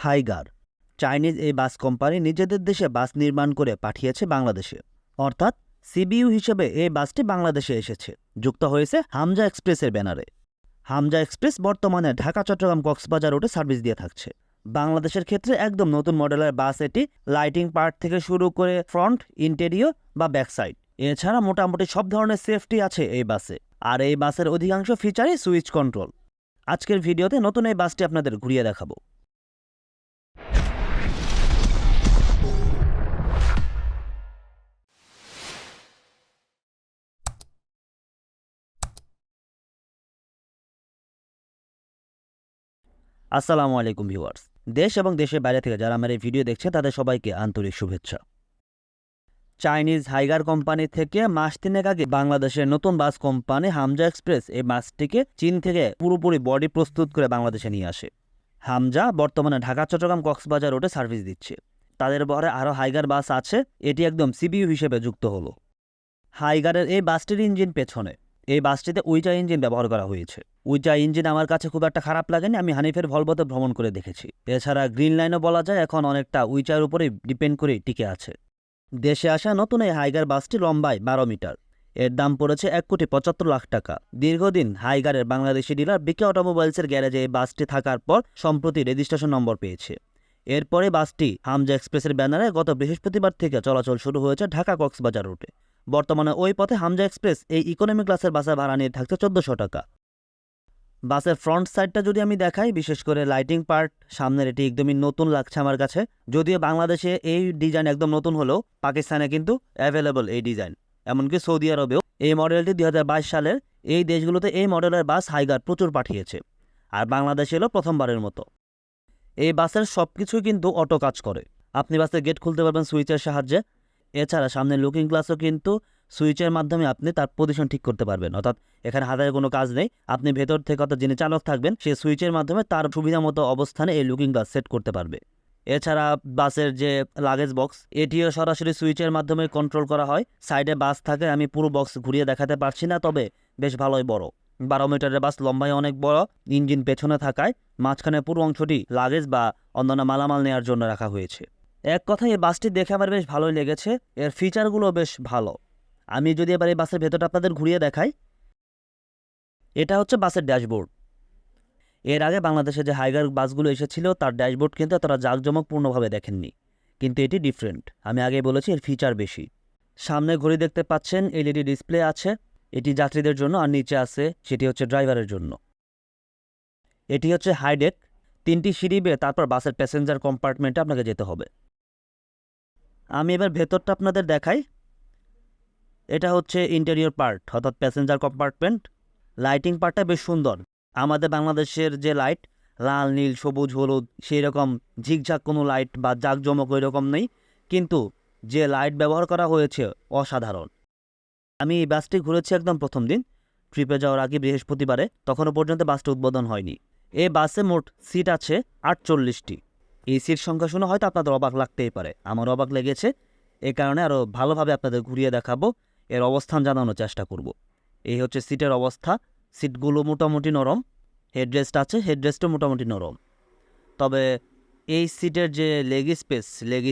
Higer Chinese এই bus company নিজেদের দেশে বাস নির্মাণ করে পাঠিয়েছে বাংলাদেশে। অর্থাৎ সিবিইউ হিসেবে এই বাসটি বাংলাদেশে এসেছে, যুক্ত হয়েছে হামজা এক্সপ্রেসের ব্যানারে। হামজা এক্সপ্রেস বর্তমানে ঢাকা চট্টগ্রাম কক্সবাজার রুটে সার্ভিস দিয়ে থাকছে। বাংলাদেশের ক্ষেত্রে একদম নতুন মডেলের বাস এটি। লাইটিং পার্ট থেকে শুরু করে ফ্রন্ট, ইন্টেরিয়র বা ব্যাকসাইড, এছাড়া মোটামুটি সব ধরনের সেফটি আছে এই বাসে। আর এই বাসের অধিকাংশ ফিচারই সুইচ কন্ট্রোল। আজকের ভিডিওতে নতুন এই বাসটি আপনাদের ঘুরিয়ে দেখাবো। আসসালামু আলাইকুম ভিউয়ার্স। দেশ এবং দেশের বাইরে থেকে যারা আমার এই ভিডিও দেখছে তাদের সবাইকে আন্তরিক শুভেচ্ছা। চাইনিজ হাইগার কোম্পানি থেকে মাস 3 আগে বাংলাদেশের নতুন বাস কোম্পানি হামজা এক্সপ্রেস এই বাসটিকে চীন থেকে পুরোপুরি বডি প্রস্তুত করে বাংলাদেশে নিয়ে আসে। হামজা বর্তমানে ঢাকা চট্টগ্রাম কক্সবাজার রুটে সার্ভিস দিচ্ছে। তাদের বহরে আরও হাইগার বাস আছে, এটি একদম সিবিইউ হিসেবে যুক্ত হলো। হাইগারের এই বাসটির ইঞ্জিন পেছনে। এই বাসটিতে উইচা ইঞ্জিন ব্যবহার করা হয়েছে। উইচা ইঞ্জিন আমার কাছে খুব একটা খারাপ লাগেনি, আমি হানিফের ভলভোতে ভ্রমণ করে দেখেছি। এছাড়া গ্রিন লাইনও বলা যায় এখন অনেকটা উইচার উপরেই ডিপেন্ড করে টিকে আছে। দেশে আসা নতুন এই হাইগার বাসটি লম্বায় 12 মিটার। এর দাম পড়েছে 1,75,00,000 টাকা। দীর্ঘদিন হাইগারের বাংলাদেশি ডিলার বিকে অটোমোবাইলসের গ্যারেজে এই বাসটি থাকার পর সম্প্রতি রেজিস্ট্রেশন নম্বর পেয়েছে। এরপরে বাসটি হামজা এক্সপ্রেসের ব্যানারে গত বৃহস্পতিবার থেকে চলাচল শুরু হয়েছে ঢাকা কক্সবাজার রুটে। বর্তমানে ওই পথে হামজা এক্সপ্রেস এই ইকোনমি ক্লাসের বাসের ভাড়া নিয়ে থাকছে 1400 টাকা। বাসের ফ্রন্ট সাইডটা যদি আমি দেখাই, বিশেষ করে লাইটিং পার্ট সামনের, এটি একদমই নতুন লাগছে আমার কাছে। যদিও বাংলাদেশে এই ডিজাইন একদম নতুন হলেও পাকিস্তানে কিন্তু অ্যাভেলেবল এই ডিজাইন, এমনকি সৌদি আরবেও এই মডেলটি 2022 সালের এই দেশগুলোতে এই মডেলের বাস হাইগার প্রচুর পাঠিয়েছে। আর বাংলাদেশে এলো প্রথমবারের মতো। এই বাসের সব কিছুই কিন্তু অটো কাজ করে। আপনি বাসের গেট খুলতে পারবেন সুইচের সাহায্যে। এছাড়া সামনে লুকিং গ্লাসও কিন্তু সুইচের মাধ্যমে আপনি তার পজিশন ঠিক করতে পারবেন। অর্থাৎ এখানে হাতের কোনো কাজ নেই, আপনি ভেতর থেকে অর্থাৎ যিনি চালক থাকবেন সে সুইচের মাধ্যমে তার সুবিধা মতো অবস্থানে এই লুকিং গ্লাস সেট করতে পারবে। এছাড়া বাসের যে লাগেজ বক্স, এটিও সরাসরি সুইচের মাধ্যমে কন্ট্রোল করা হয়। সাইডে বাস থাকে, আমি পুরো বক্স ঘুরিয়ে দেখাতে পারছি না, তবে বেশ ভালোই বড়। 12 মিটারের বাস, লম্বায় অনেক বড়। ইঞ্জিন পেছনে থাকায় মাঝখানে পুরো অংশটি লাগেজ বা অন্যান্য মালামাল নেওয়ার জন্য রাখা হয়েছে। এক কথায় এই বাসটি দেখে আমার বেশ ভালোই লেগেছে, এর ফিচারগুলো বেশ ভালো। আমি যদি এবার এই বাসের ভেতরটা আপনাদের ঘুরিয়ে দেখাই, এটা হচ্ছে বাসের ড্যাশবোর্ড। এর আগে বাংলাদেশে যে হাইগার বাসগুলো এসেছিল তার ড্যাশবোর্ড কিন্তু তারা জাঁকজমকপূর্ণভাবে দেখেননি, কিন্তু এটি ডিফারেন্ট। আমি আগে বলেছি এর ফিচার বেশি। সামনে ঘড়ি দেখতে পাচ্ছেন, এলইডি ডিসপ্লে আছে, এটি যাত্রীদের জন্য। আর নিচে আছে, সেটি হচ্ছে ড্রাইভারের জন্য। এটি হচ্ছে হাইডেক। 3টি সিঁড়ি বেয়ে তারপর বাসের প্যাসেঞ্জার কম্পার্টমেন্টে আপনাকে যেতে হবে। আমি এবার ভেতরটা আপনাদের দেখাই। এটা হচ্ছে ইন্টেরিয়র পার্ট, অর্থাৎ প্যাসেঞ্জার কম্পার্টমেন্ট। লাইটিং পার্টটা বেশ সুন্দর। আমাদের বাংলাদেশের যে লাইট, লাল, নীল, সবুজ, হলুদ, সেই রকম ঝিকঝাক কোনো লাইট বা জাঁকজমক ওই রকম নেই, কিন্তু যে লাইট ব্যবহার করা হয়েছে অসাধারণ। আমি এই বাসটি ঘুরেছি একদম প্রথম দিন, ট্রিপে যাওয়ার আগে বৃহস্পতিবারে, তখনও পর্যন্ত বাসটি উদ্বোধন হয়নি। এই বাসে মোট সিট আছে 48টি। এই সিট সংখ্যা শুনে হয়তো আপনাদের অবাক লাগতেই পারে, আমার অবাক লেগেছে। এ কারণে আরও ভালোভাবে আপনাদের ঘুরিয়ে দেখাবো, এর অবস্থান জানানোর চেষ্টা করব। এই হচ্ছে সিটের অবস্থা। সিটগুলো মোটামুটি নরম। হেডরেস্ট আছে, হেডরেস্টও মোটামুটি নরম। তবে এই সিটের যে লেগ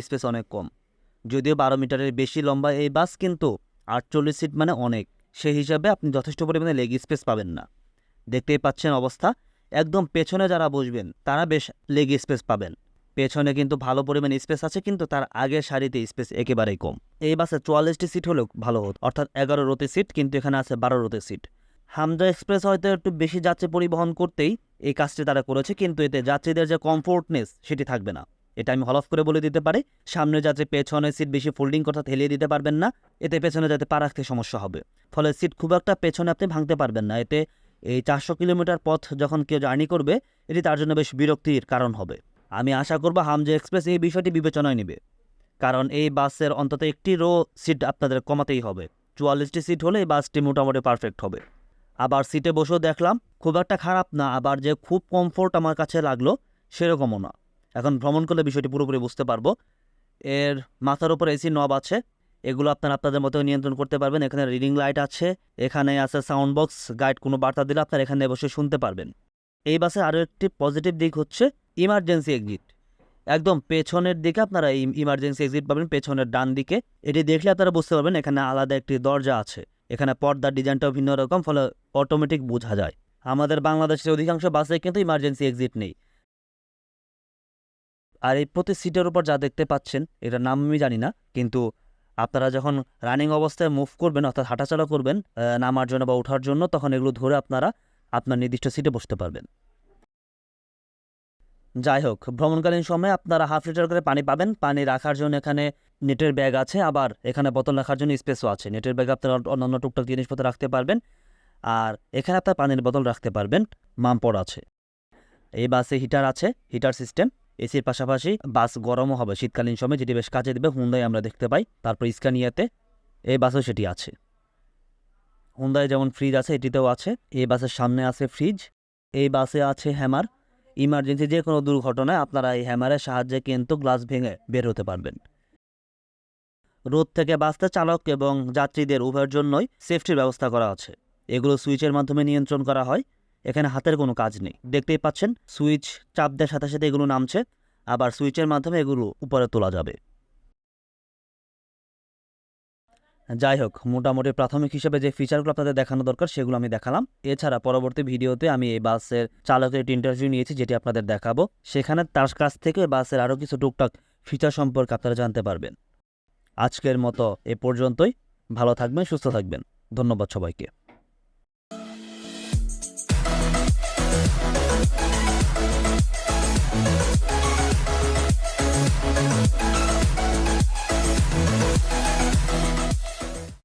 স্পেস অনেক কম। যদিও 12 মিটারের বেশি লম্বা এই বাস, কিন্তু 48 সিট মানে অনেক। সেই হিসাবে আপনি যথেষ্ট পরিমাণে লেগ স্পেস পাবেন না। দেখতেই পাচ্ছেন অবস্থা। একদম পেছনে যারা বসবেন তারা বেশ লেগ স্পেস পাবেন। পেছনে কিন্তু ভালো পরিমাণে স্পেস আছে, কিন্তু তার আগের সারিতে স্পেস একেবারেই কম। এই বাসে 44টি সিট হলেও ভালো হতো, অর্থাৎ 11 রোতে সিট, কিন্তু এখানে আছে 12 রোতে সিট। হামজা এক্সপ্রেস হয়তো একটু বেশি যাত্রী পরিবহন করতেই এই কাজটি তারা করেছে, কিন্তু এতে যাত্রীদের যে কমফোর্টনেস সেটি থাকবে না। এটা আমি হলফ করে বলে দিতে পারি। সামনে যাত্রী পেছনে সিট বেশি ফোল্ডিং অর্থাৎ হেলিয়ে দিতে পারবেন না, এতে পেছনে যাতে পা রাখতে সমস্যা হবে। ফলে সিট খুব একটা পেছনে আপনি ভাঙতে পারবেন না। এতে এই 400 কিলোমিটার পথ যখন কেউ জার্নি করবে, এটি তার জন্য বেশ বিরক্তির কারণ হবে। আমি আশা করব হামজা এক্সপ্রেস এই বিষয়টি বিবেচনায় নেবে, কারণ এই বাসের অন্তত একটি রো সিট আপনাদের কমাতেই হবে। 44টি সিট হলে এই বাসটি মোটামুটি পারফেক্ট হবে। আবার সিটে বসেও দেখলাম খুব একটা খারাপ না, আবার যে খুব কমফোর্ট আমার কাছে লাগলো সেরকমও না। এখন ভ্রমণ করলে বিষয়টি পুরোপুরি বুঝতে পারবো। এর মাথার উপর এসি নব আছে, এগুলো আপনাদের মতো নিয়ন্ত্রণ করতে পারবেন। এখানে রিডিং লাইট আছে, এখানে আছে সাউন্ড বক্স, গাইড কোনো বার্তা দিলে আপনার এখানে বসে শুনতে পারবেন। এই বাসে আরও একটি পজিটিভ দিক হচ্ছে ইমার্জেন্সি এক্সিট। একদম পেছনের দিকে আপনারা এই ইমার্জেন্সি এক্সিট পাবেন, পেছনের ডান দিকে। এটি দেখলে আপনারা বুঝতে পারবেন এখানে আলাদা একটি দরজা আছে। এখানে পর্দার ডিজাইনটাও ভিন্ন রকম, ফলে অটোমেটিক বোঝা যায়। আমাদের বাংলাদেশের অধিকাংশ বাসে কিন্তু ইমার্জেন্সি এক্সিট নেই। আর এই প্রতি সিটের উপর যা দেখতে পাচ্ছেন, এটার নাম আমি জানি না, কিন্তু আপনারা যখন রানিং অবস্থায় মুভ করবেন অর্থাৎ হাঁটাচলা করবেন নামার জন্য বা ওঠার জন্য, তখন এগুলো ধরে আপনারা আপনার নির্দিষ্ট সিটে বসতে পারবেন। যাই হোক, ভ্রমণকালীন সময়ে আপনারা 1/2 লিটার করে পানি পাবেন। পানি রাখার জন্য এখানে নেটের ব্যাগ আছে, আবার এখানে বোতল রাখার জন্য স্পেসও আছে। নেটের ব্যাগে আপনারা অন্যান্য টুকটাক জিনিসপত্র রাখতে পারবেন, আর এখানে আপনার পানির বোতল রাখতে পারবেন। মামপড় আছে। এই বাসে হিটার আছে, হিটার সিস্টেম। এসির পাশাপাশি বাস গরমও হবে শীতকালীন সময়, যেটি বেশ কাজে দেবে। হুন্দাই আমরা দেখতে পাই, তারপর স্কানিয়াতে, এই বাসেও সেটি আছে। হুন্দাই যেমন ফ্রিজ আছে, এটিতেও আছে। এই বাসের সামনে আছে ফ্রিজ। এই বাসে আছে হ্যামার। ইমার্জেন্সি যে কোনো দুর্ঘটনায় আপনারা এই হ্যামারের সাহায্যে কিন্তু গ্লাস ভেঙে বের হতে পারবেন। রোদ থেকে বাঁচতে চালক এবং যাত্রীদের উভয়ের জন্যই সেফটির ব্যবস্থা করা আছে। এগুলো সুইচের মাধ্যমে নিয়ন্ত্রণ করা হয়। এখানে হাতের কোনো কাজ নেই। দেখতেই পাচ্ছেন সুইচ চাপ দেওয়ার সাথে সাথে এগুলো নামছে, আবার সুইচের মাধ্যমে এগুলো উপরে তোলা যাবে। যাই হোক, মোটামুটি প্রাথমিক হিসেবে যে ফিচারগুলো আপনাদের দেখানো দরকার সেগুলো আমি দেখালাম। এছাড়া পরবর্তী ভিডিওতে আমি এই বাসের চালকের একটি ইন্টারভিউ নিয়েছি, যেটি আপনাদের দেখাবো। সেখানে তার কাছ থেকে বাসের আরও কিছু টুকটাক ফিচার সম্পর্কে আপনারা জানতে পারবেন। আজকের মতো এ পর্যন্তই। ভালো থাকবেন, সুস্থ থাকবেন। ধন্যবাদ সবাইকে।